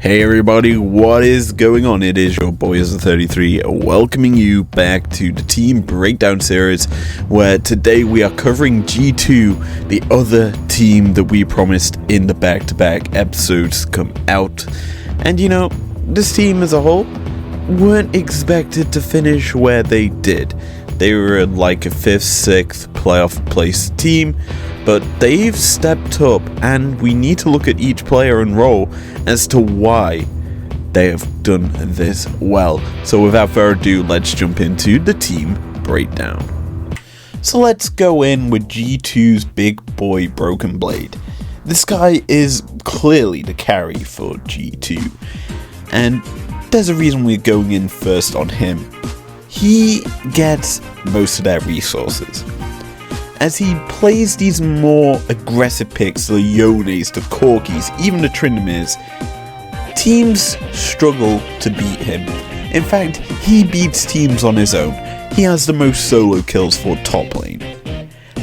Hey everybody, what is going on? It is your boy Izlo33 welcoming you back to the Team Breakdown series, where today we are covering G2, the other team that we promised in the back-to-back episodes come out. And you know, this team as a whole weren't expected to finish where they did. They were like a 5th, 6th playoff place team, but they've stepped up, and we need to look at each player and role as to why they have done this well. So without further ado, let's jump into the team breakdown. So let's go in with G2's big boy Broken Blade. This guy is clearly the carry for G2, and there's a reason we're going in first on him. He gets most of their resources, as he plays these more aggressive picks, the Yones, the Corkis, even the Tryndamirs. Teams struggle to beat him. In fact, he beats teams on his own. He has the most solo kills for top lane.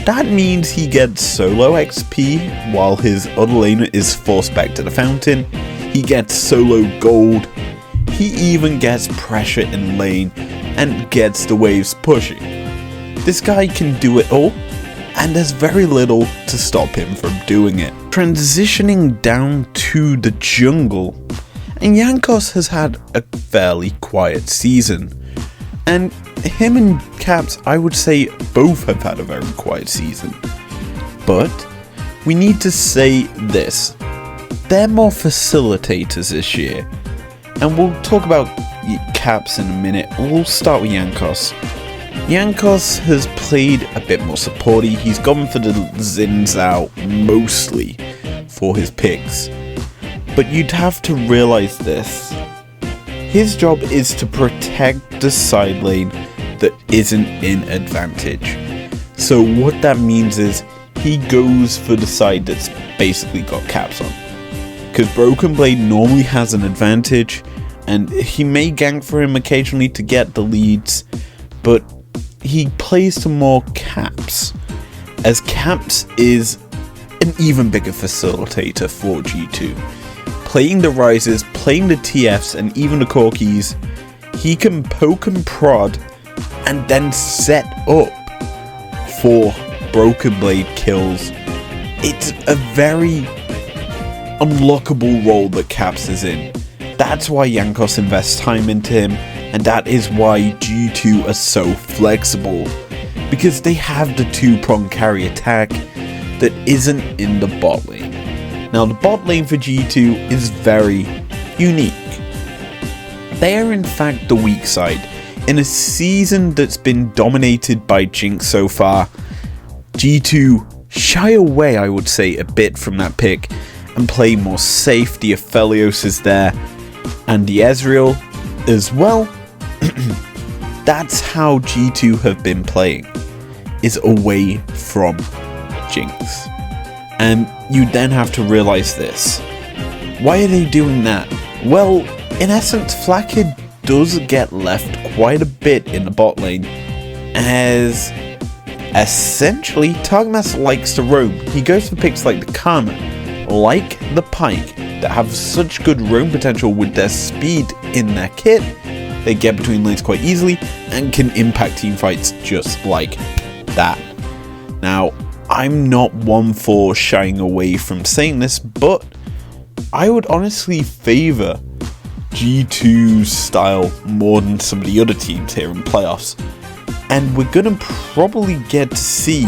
That means he gets solo XP while his other laner is forced back to the fountain. He gets solo gold. He even gets pressure in lane and gets the waves pushing. This guy can do it all, and there's very little to stop him from doing it. Transitioning down to the jungle, and Yankos has had a fairly quiet season, and him and Caps, I would say, both have had a very quiet season. But we need to say this: they're more facilitators this year, and we'll talk about Caps in a minute. We'll start with Yankos. Yankos has played a bit more supporty. He's gone for the Xin Zhao mostly for his picks. But you'd have to realize this: his job is to protect the side lane that isn't in advantage. So what that means is he goes for the side that's basically got Caps on. Because Broken Blade normally has an advantage, and he may gank for him occasionally to get the leads, but he plays to more Caps, as Caps is an even bigger facilitator for G2. Playing the Rises, playing the TFs, and even the Corkis, he can poke and prod and then set up for Broken Blade kills. It's a very unlockable role that Caps is in. That's why Yankos invests time into him, and that is why G2 are so flexible, because they have the two-prong carry attack that isn't in the bot lane. Now, the bot lane for G2 is very unique. They are in fact the weak side. In a season that's been dominated by Jinx so far, G2 shy away, I would say, a bit from that pick and play more safe. The Aphelios is there, and the Ezreal as well. That's how G2 have been playing, is away from Jinx. And you then have to realize this: why are they doing that? Well, in essence, Flakkid does get left quite a bit in the bot lane, as essentially Targamas likes to roam. He goes for picks like the Karma, like the Pike, that have such good roam potential with their speed in their kit. They get between lanes quite easily and can impact team fights just like that. Now, I'm not one for shying away from saying this, but I would honestly favour G2's style more than some of the other teams here in playoffs. And we're going to probably get to see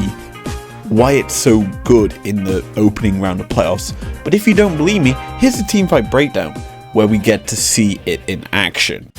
why it's so good in the opening round of playoffs. But if you don't believe me, here's the Teamfight Breakdown, where we get to see it in action.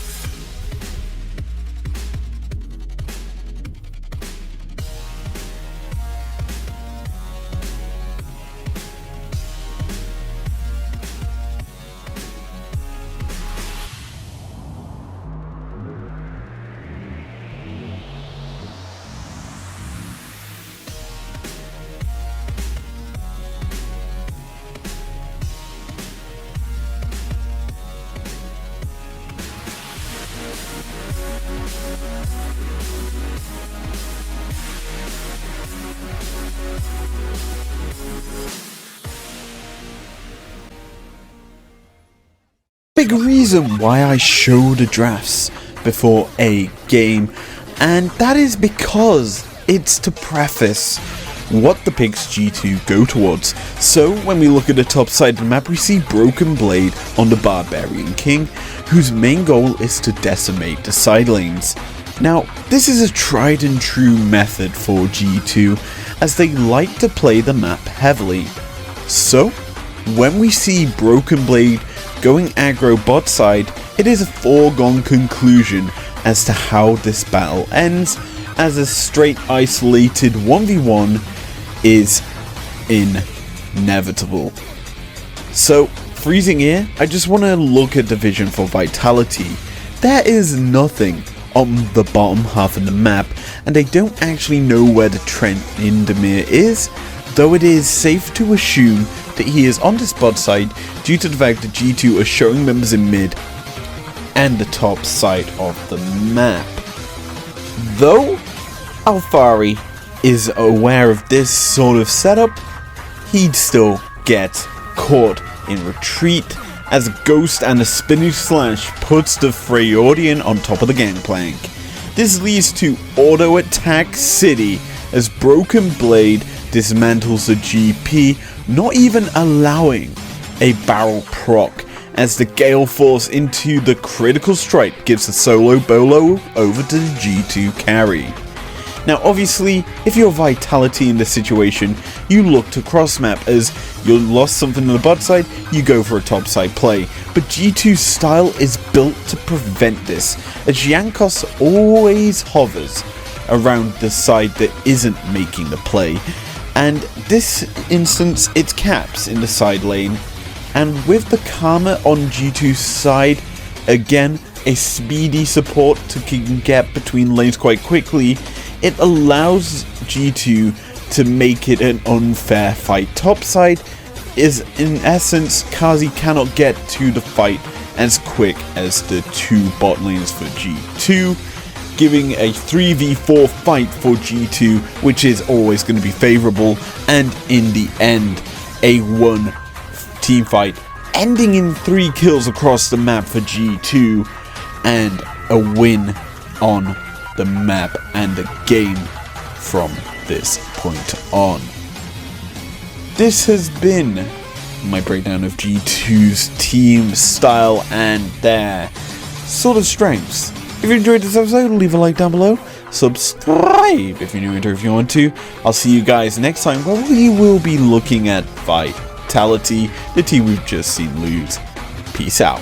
big reason why I show the drafts before a game, and that is because it's to preface what the picks G2 go towards. So when we look at the top side of the map, we see Broken Blade on the Barbarian King, whose main goal is to decimate the side lanes. Now, this is a tried and true method for G2, as they like to play the map heavily. So, when we see Broken Blade going aggro bot side, it is a foregone conclusion as to how this battle ends, as a straight isolated 1v1 is inevitable. So, freezing here, I just want to look at the vision for Vitality. There is nothing on the bottom half of the map, and they don't actually know where the Trent Indemir is, though it is safe to assume that he is on the spot side due to the fact that G2 are showing members in mid and the top side of the map. Though Alfari is aware of this sort of setup, he'd still get caught in retreat as a Ghost and a Spinning Slash puts the Freyodian on top of the gangplank. This leads to Auto Attack City as Broken Blade dismantles the GP, not even allowing a barrel proc, as the Gale Force into the critical strike gives the solo bolo over to the G2 carry. Now obviously, if you're Vitality in this situation, you look to cross map, as you lost something on the bot side, you go for a top side play. But G2's style is built to prevent this, as Yankos always hovers around the side that isn't making the play. And this instance, it's Caps in the side lane, and with the Karma on G2's side, again a speedy support to get between lanes quite quickly, it allows G2 to make it an unfair fight. Topside is in essence, Kazi cannot get to the fight as quick as the two bot lanes for G2, giving a 3v4 fight for G2, which is always going to be favourable, and in the end, a 1 team fight, ending in 3 kills across the map for G2, and a win on the map and the game from this point on. This has been my breakdown of G2's team style and their sort of strengths. If you enjoyed this episode, leave a like down below, subscribe if you're new into it if you want to. I'll see you guys next time, where we will be looking at Vitality, the team we've just seen lose. Peace out.